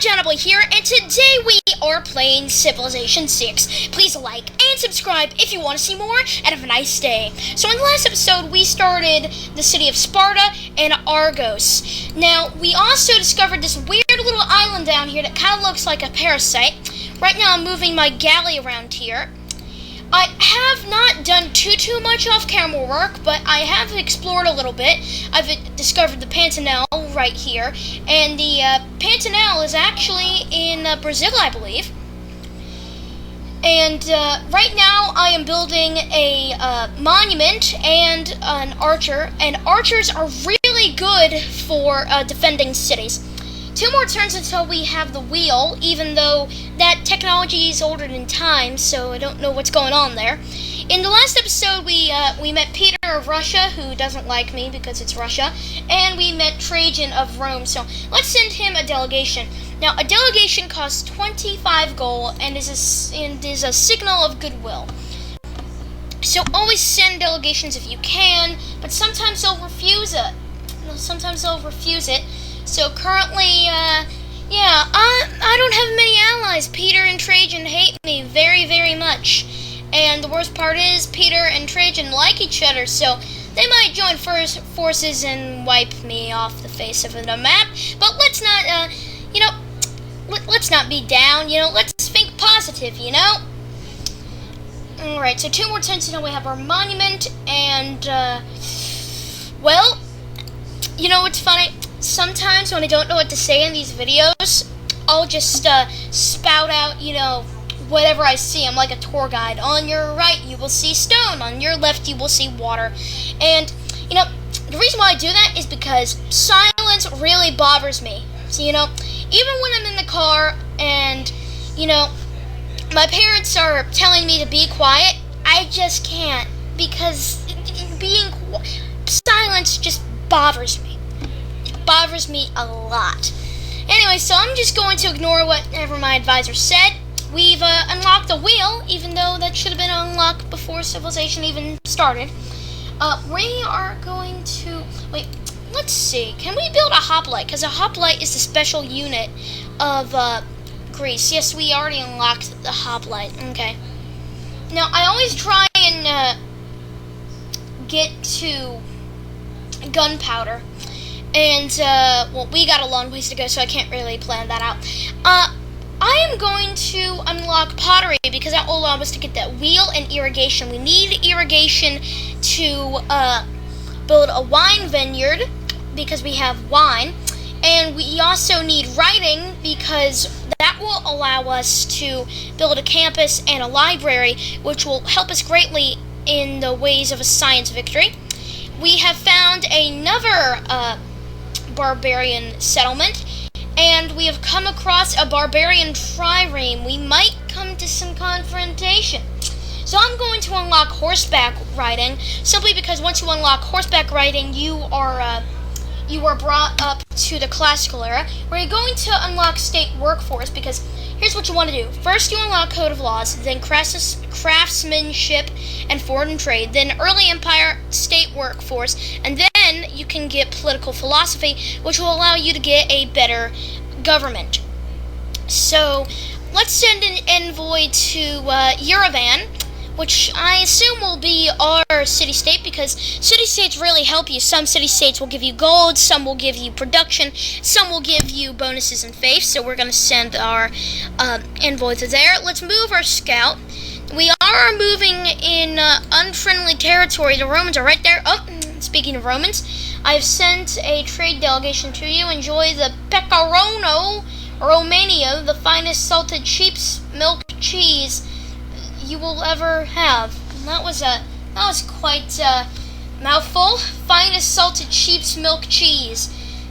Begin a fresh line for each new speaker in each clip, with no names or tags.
Boy here, and today we are playing Civilization 6. Please like and subscribe if you want to see more, and have a nice day. So in the last episode, we started the city of Sparta and Argos. Now, we also discovered this weird little island down here that kind of looks like a parasite. Right now, I'm moving my galley around here. I have not done too much off-camera work, but I have explored a little bit. I've discovered the Pantanal right here, and the Pantanal is actually in Brazil, I believe. And right now I am building a monument and an archer, and archers are really good for defending cities. 2 more turns until we have the wheel, even though that technology is older than time, so I don't know what's going on there. In the last episode, we met Peter of Russia, who doesn't like me because it's Russia, and we met Trajan of Rome, so let's send him a delegation. Now, a delegation costs 25 gold and is a signal of goodwill. So always send delegations if you can, but sometimes they'll refuse it. So currently, I don't have many allies. Peter and Trajan hate me very much. And the worst part is, Peter and Trajan like each other, so they might join forces and wipe me off the face of the map. But let's not, let's not be down, let's think positive, Alright, so 2 more turns until we have our monument, and, well, you know what's funny? Sometimes when I don't know what to say in these videos, I'll just spout out, whatever I see. I'm like a tour guide. On your right, you will see stone. On your left, you will see water. And, the reason why I do that is because silence really bothers me. So, even when I'm in the car and, my parents are telling me to be quiet, I just can't, because silence just bothers me. Bothers me a lot. Anyway, so I'm just going to ignore whatever my advisor said. We've unlocked the wheel, even though that should have been unlocked before Civilization even started. We are going to... Wait, let's see. Can we build a hoplite? Because a hoplite is the special unit of Greece. Yes, we already unlocked the hoplite. Okay. Now, I always try and get to gunpowder. And, we got a long ways to go, so I can't really plan that out. I am going to unlock pottery, because that will allow us to get that wheel and irrigation. We need irrigation to build a wine vineyard, because we have wine. And we also need writing, because that will allow us to build a campus and a library, which will help us greatly in the ways of a science victory. We have found another barbarian settlement, and we have come across a barbarian trireme. We might come to some confrontation. So I'm going to unlock horseback riding, simply because once you unlock horseback riding, you are brought up to the classical era, where you're going to unlock state workforce, because here's what you want to do. First, you unlock code of laws, then craftsmanship and foreign trade, then early empire, state workforce, and then you can get political philosophy, which will allow you to get a better government. So, let's send an envoy to Yerevan, which I assume will be our city-state, because city-states really help you. Some city-states will give you gold, some will give you production, some will give you bonuses and faith, so we're going to send our envoy to there. Let's move our scout. We are moving in unfriendly territory. The Romans are right there. Oh, speaking of Romans, I've sent a trade delegation to you. Enjoy the pecorino Romania, the finest salted sheep's milk cheese you will ever have. And that was quite a mouthful. Finest salted sheep's milk cheese.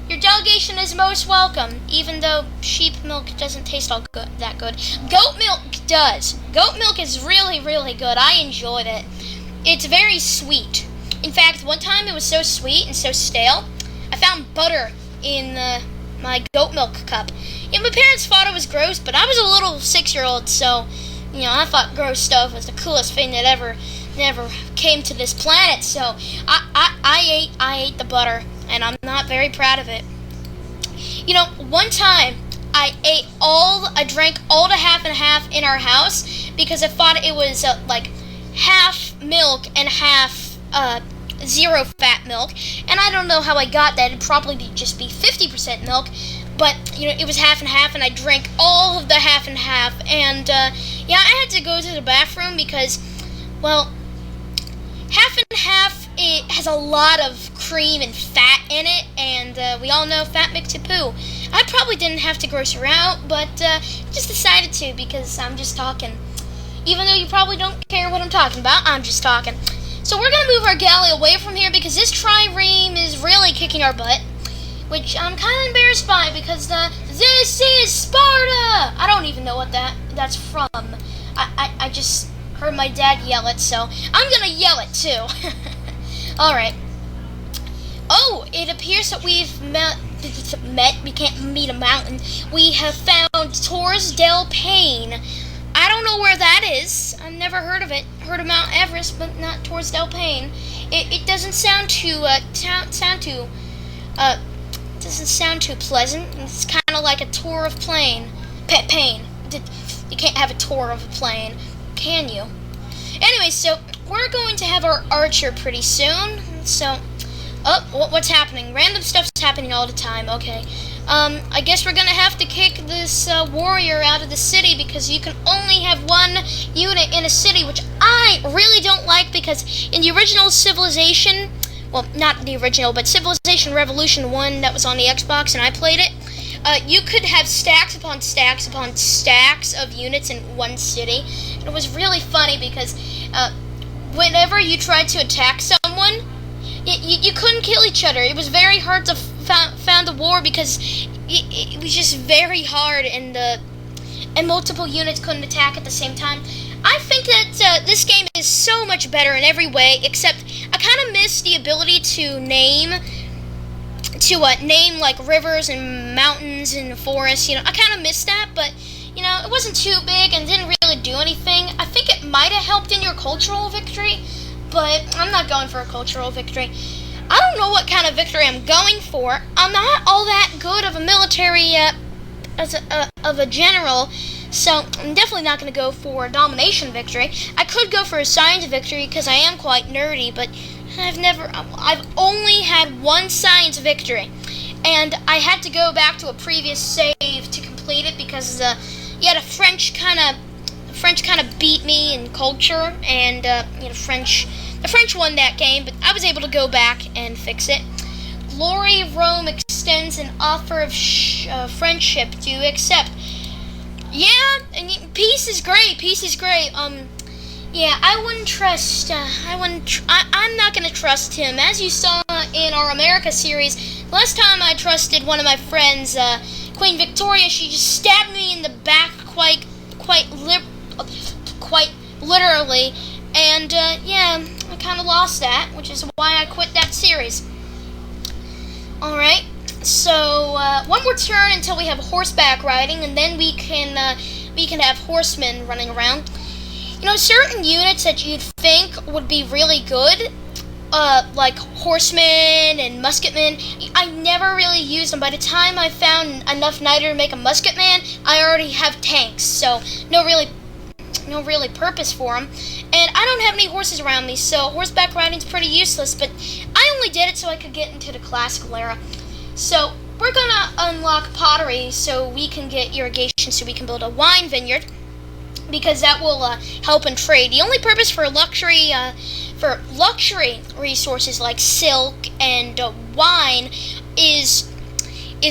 Your delegation is most welcome, even though sheep milk doesn't taste that good. Goat milk does. Goat milk is really good. I enjoyed it. It's very sweet. In fact, one time it was so sweet and so stale, I found butter in my goat milk cup. My parents thought it was gross, but I was a little 6-year-old, so I thought gross stuff was the coolest thing that ever came to this planet. So I ate the butter, and I'm not very proud of it. One time I drank all the half and half in our house because I thought it was like half milk and half zero fat milk, and I don't know how I got that. It'd probably just be 50% milk, but it was half and half, and I drank all of the half and half, and yeah, I had to go to the bathroom because, well, half and half, it has a lot of cream and fat in it, and we all know fat makes you poo. I probably didn't have to gross her out, but just decided to because I'm just talking. Even though you probably don't care what I'm talking about, I'm just talking. So we're going to move our galley away from here because this trireme is really kicking our butt, which I'm kind of embarrassed by because this is Sparta! I don't even know what that's from. I just heard my dad yell it, so I'm going to yell it too. Alright. Oh, it appears that we've met. We can't meet a mountain. We have found Torres del Paine. I don't know where that is. I've never heard of it. Heard of Mount Everest, but not Torres del Paine. It doesn't sound too doesn't sound too pleasant. It's kind of like a tour of plane. Pain. You can't have a tour of a plane, can you? Anyway, so we're going to have our archer pretty soon. So, what's happening? Random stuff's happening all the time. Okay. I guess we're gonna have to kick this warrior out of the city because you can only have one unit in a city, which I really don't like because in the original Civilization, well, not the original, but Civilization Revolution 1 that was on the Xbox and I played it, you could have stacks upon stacks upon stacks of units in one city. And it was really funny because whenever you tried to attack someone, you couldn't kill each other. It was very hard to found a war because it was just very hard, and multiple units couldn't attack at the same time. I think that this game is so much better in every way, except I kind of miss the ability to name like rivers and mountains and forests. I kind of miss that, but it wasn't too big and didn't really do anything. I think it might have helped in your cultural victory, but I'm not going for a cultural victory. I don't know what kind of victory I'm going for. I'm not all that good of a military of a general, so I'm definitely not going to go for a domination victory. I could go for a science victory because I am quite nerdy, but I've only had one science victory, and I had to go back to a previous save to complete it because the French kind of beat me in culture, and the French won that game, but I was able to go back and fix it. Glory of Rome extends an offer of friendship. Do you accept? Yeah, and peace is great. Peace is great. Yeah, I wouldn't trust. I'm not gonna trust him. As you saw in our America series, last time I trusted one of my friends, Queen Victoria. She just stabbed me in the back quite literally, and yeah. I kind of lost that, which is why I quit that series. Alright, so one more turn until we have horseback riding, and then we can have horsemen running around. Certain units that you'd think would be really good, like horsemen and musketmen, I never really used them. By the time I found enough niter to make a musketman, I already have tanks, so no really purpose for them. And I don't have any horses around me, so horseback riding's pretty useless, but I only did it so I could get into the classical era. So we're gonna unlock pottery so we can get irrigation, so we can build a wine vineyard, because that will help in trade. The only purpose for luxury resources like silk and wine is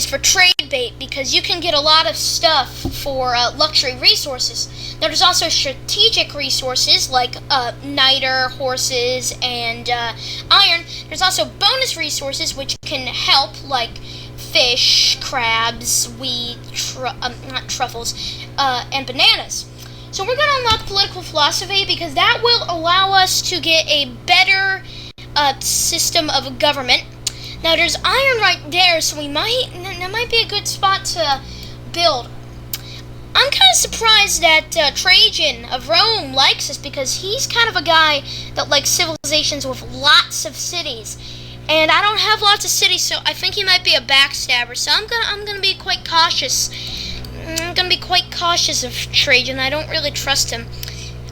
for trade bait, because you can get a lot of stuff for luxury resources. Now there's also strategic resources like niter, horses, and iron. There's also bonus resources which can help, like fish, crabs, wheat, not truffles, and bananas. So we're going to unlock political philosophy because that will allow us to get a better system of government. Now there's iron right there, so that might be a good spot to build. I'm kind of surprised that Trajan of Rome likes us, because he's kind of a guy that likes civilizations with lots of cities. And I don't have lots of cities, so I think he might be a backstabber. So I'm gonna be quite cautious I'm gonna be quite cautious of Trajan. I don't really trust him.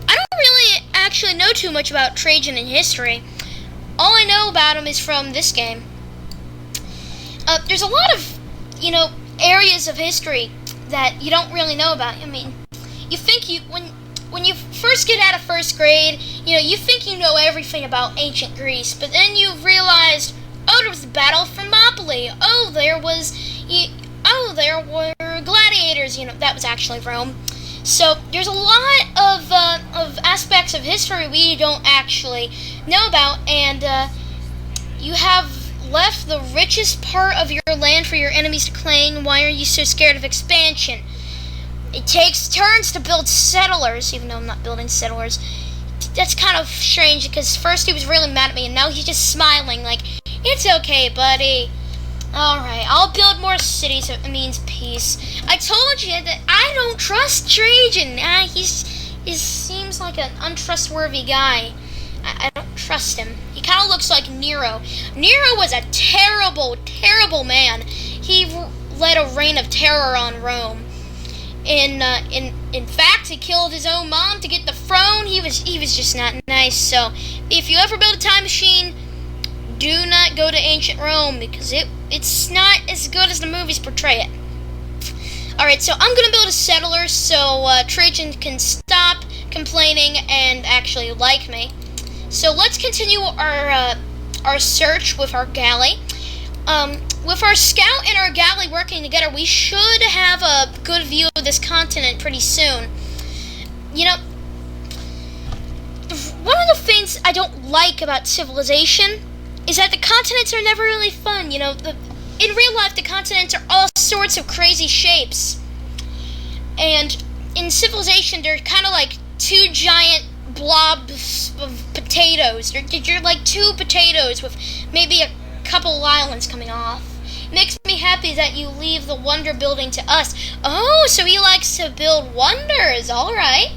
I don't really actually know too much about Trajan in history. All I know about him is from this game. There's a lot of, areas of history that you don't really know about. I mean, you think when you first get out of first grade, you think you know everything about ancient Greece, but then you realized, oh, there was the Battle of Thermopylae. Oh, there were gladiators. That was actually Rome. So there's a lot of aspects of history we don't actually know about, and you have left the richest part of your land for your enemies to claim. Why are you so scared of expansion? It takes turns to build settlers, even though I'm not building settlers. That's kind of strange, because first he was really mad at me, and now he's just smiling like, it's okay, buddy. Alright, I'll build more cities if it means peace. I told you that I don't trust Trajan. He seems like an untrustworthy guy. I don't trust him. He kind of looks like Nero. Nero was a terrible, terrible man. He led a reign of terror on Rome. In fact, he killed his own mom to get the throne. He was just not nice. So, if you ever build a time machine, do not go to ancient Rome, because it's not as good as the movies portray it. Alright, so I'm gonna build a settler so Trajan can stop complaining and actually like me. So let's continue our search with our galley. With our scout and our galley working together, we should have a good view of this continent pretty soon. One of the things I don't like about Civilization is that the continents are never really fun. In real life, the continents are all sorts of crazy shapes. And in Civilization, they're kind of like two giant blobs of potatoes. You're like two potatoes with maybe a couple islands coming off. It makes me happy that you leave the wonder building to us. Oh, so he likes to build wonders. Alright,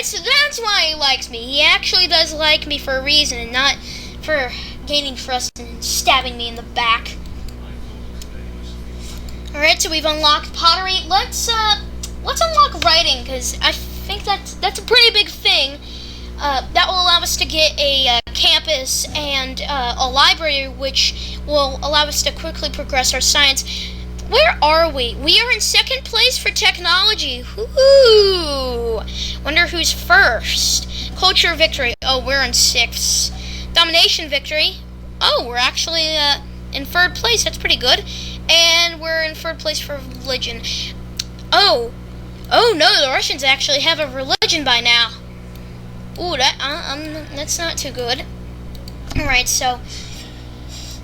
so that's why he likes me. He actually does like me for a reason, and not for gaining trust and stabbing me in the back. Alright, so we've unlocked pottery. Let's unlock writing, because I think that's a pretty big thing. That will allow us to get a campus and a library, which will allow us to quickly progress our science. Where are we? We are in second place for technology. Ooh. Wonder who's first. Culture victory. Oh, we're in sixth. Domination victory. Oh, we're actually in third place. That's pretty good. And we're in third place for religion. Oh no, the Russians actually have a religion by now. Ooh, that's not too good. Alright, so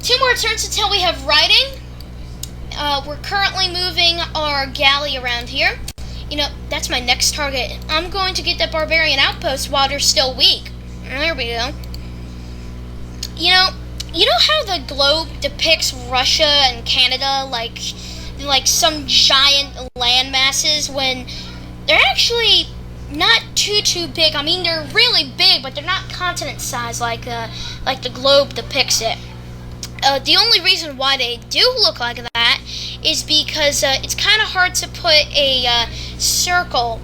2 more turns until we have writing. We're currently moving our galley around here. That's my next target. I'm going to get that barbarian outpost while they're still weak. There we go. You know how the globe depicts Russia and Canada like some giant land masses, when they're actually not too big. I mean, they're really big, but they're not continent size like the globe depicts it. The only reason why they do look like that is because it's kind of hard to put a circle,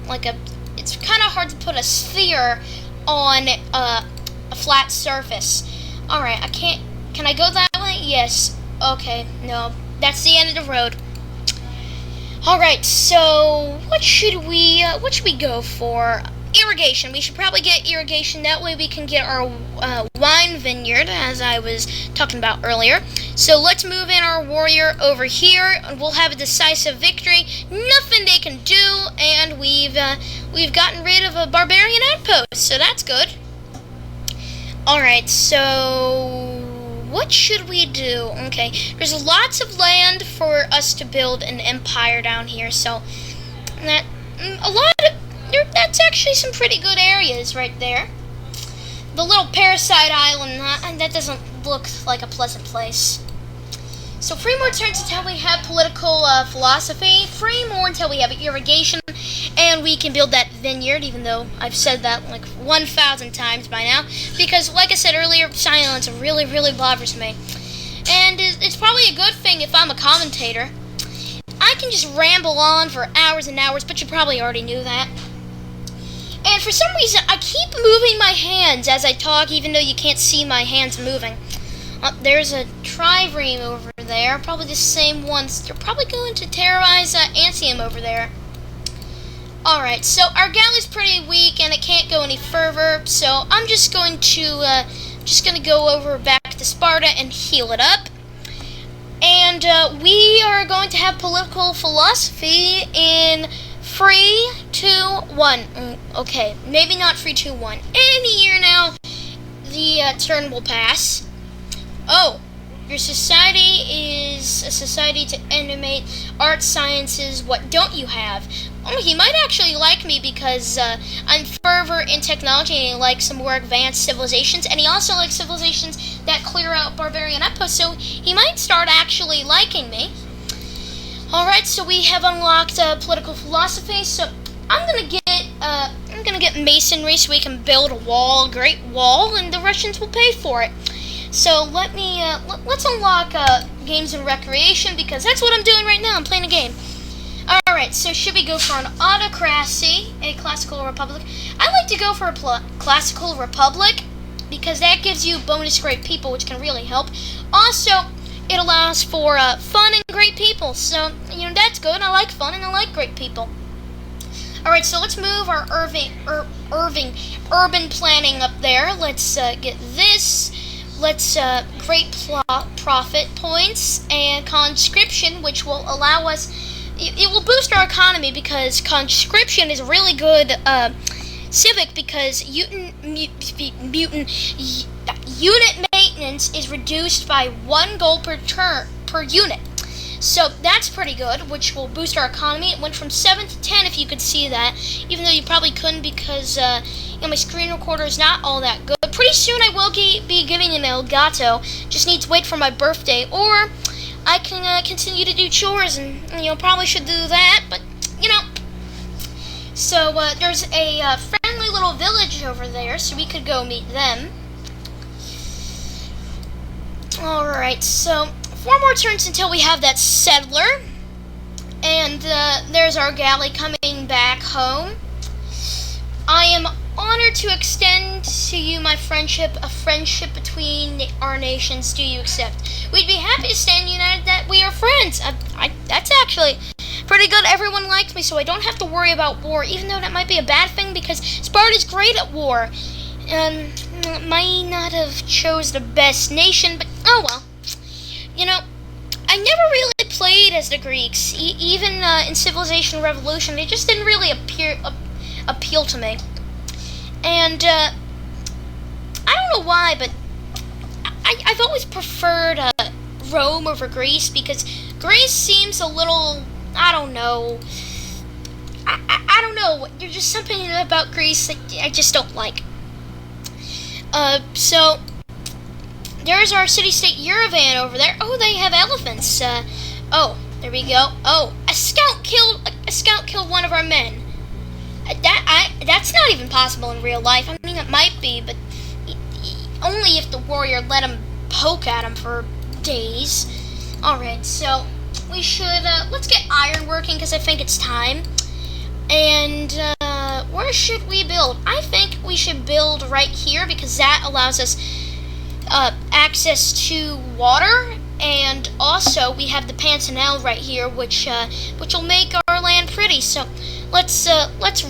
it's kind of hard to put a sphere on a flat surface. Alright, can I go that way? Yes. Okay, no. That's the end of the road. Alright, so what should we go for? Irrigation. We should probably get irrigation. That way we can get our wine vineyard, as I was talking about earlier. So let's move in our warrior over here, and we'll have a decisive victory. Nothing they can do, and we've gotten rid of a barbarian outpost, so that's good. Alright, so what should we do? Okay, there's lots of land for us to build an empire down here, so that's actually some pretty good areas right there. The little parasite island, that doesn't look like a pleasant place. So 3 more turns until we have political philosophy, 3 more until we have irrigation, and we can build that vineyard, even though I've said that like 1,000 times by now, because like I said earlier, silence really bothers me. And it's probably a good thing if I'm a commentator. I can just ramble on for hours and hours, but you probably already knew that. And for some reason, I keep moving my hands as I talk, even though you can't see my hands moving. There's a trireme over there, probably the same ones. They're probably going to terrorize Antium over there. Alright, so our galley's pretty weak and it can't go any further, so I'm just going to go over back to Sparta and heal it up. And we are going to have political philosophy in 3, 2, 1. Okay, maybe not 3, 2, 1. Any year now, the turn will pass. Oh, your society is a society to animate art, sciences. What don't you have? Oh, he might actually like me because I'm further in technology and he likes some more advanced civilizations. And he also likes civilizations that clear out barbarian outposts, so he might start actually liking me. Alright, so we have unlocked political philosophy, so I'm gonna get masonry so we can build a wall, a great wall, and the Russians will pay for it. So let's unlock games and recreation, because that's what I'm doing right now. I'm playing a game. Alright, so should we go for an autocracy, a classical republic? I like to go for a classical republic, because that gives you bonus great people, which can really help. Also, it allows for fun and great people, so, you know, that's good. I like fun and I like great people. Alright, so let's move our urban planning up there. Let's get this. Let's great profit points and conscription, which will allow us, it will boost our economy, because conscription is really good civic, because unit maintenance is reduced by 1 gold per unit. So that's pretty good, which will boost our economy. It went from 7 to 10, if you could see that, even though you probably couldn't, because you know, my screen recorder is not all that good. Pretty soon I will be getting an Elgato. Just need to wait for my birthday, or I can continue to do chores, and you know, probably should do that, but you know. So there's a friendly little village over there, so we could go meet them. Alright, so 4 more turns until we have that settler. And there's our galley coming back home. I am honored to extend to you my friendship, a friendship between our nations. Do you accept? We'd be happy to stand united that we are friends. That's actually pretty good. Everyone likes me, so I don't have to worry about war, even though that might be a bad thing, because Sparta's great at war. Might not have chose the best nation, but oh well. You know, I never really played as the Greeks. Even in Civilization Revolution, they just didn't really appeal to me. And I don't know why, but I've always preferred Rome over Greece, because Greece seems a little, I don't know. I don't know. There's just something about Greece that I just don't like. So there's our city-state Yerevan over there. Oh, they have elephants. Oh, there we go. Oh, a scout killed one of our men. That's not even possible in real life. I mean, it might be, but only if the warrior let him poke at him for days. Alright, so we should, let's get iron working, because I think it's time. And, where should we build? I think we should build right here, because that allows us access to water, and also we have the Pantanal right here, which will make our land pretty. So let's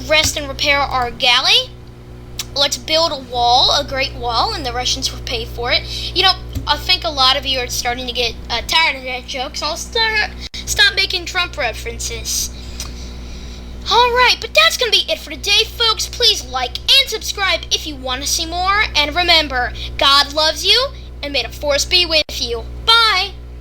rest and repair our galley. Let's build a wall, a great wall, and the Russians will pay for it. You know, I think a lot of you are starting to get tired of that joke, so I'll stop making Trump references. Alright, but that's going to be it for today, folks. Please like and subscribe if you want to see more. And remember, God loves you, and may the force be with you. Bye!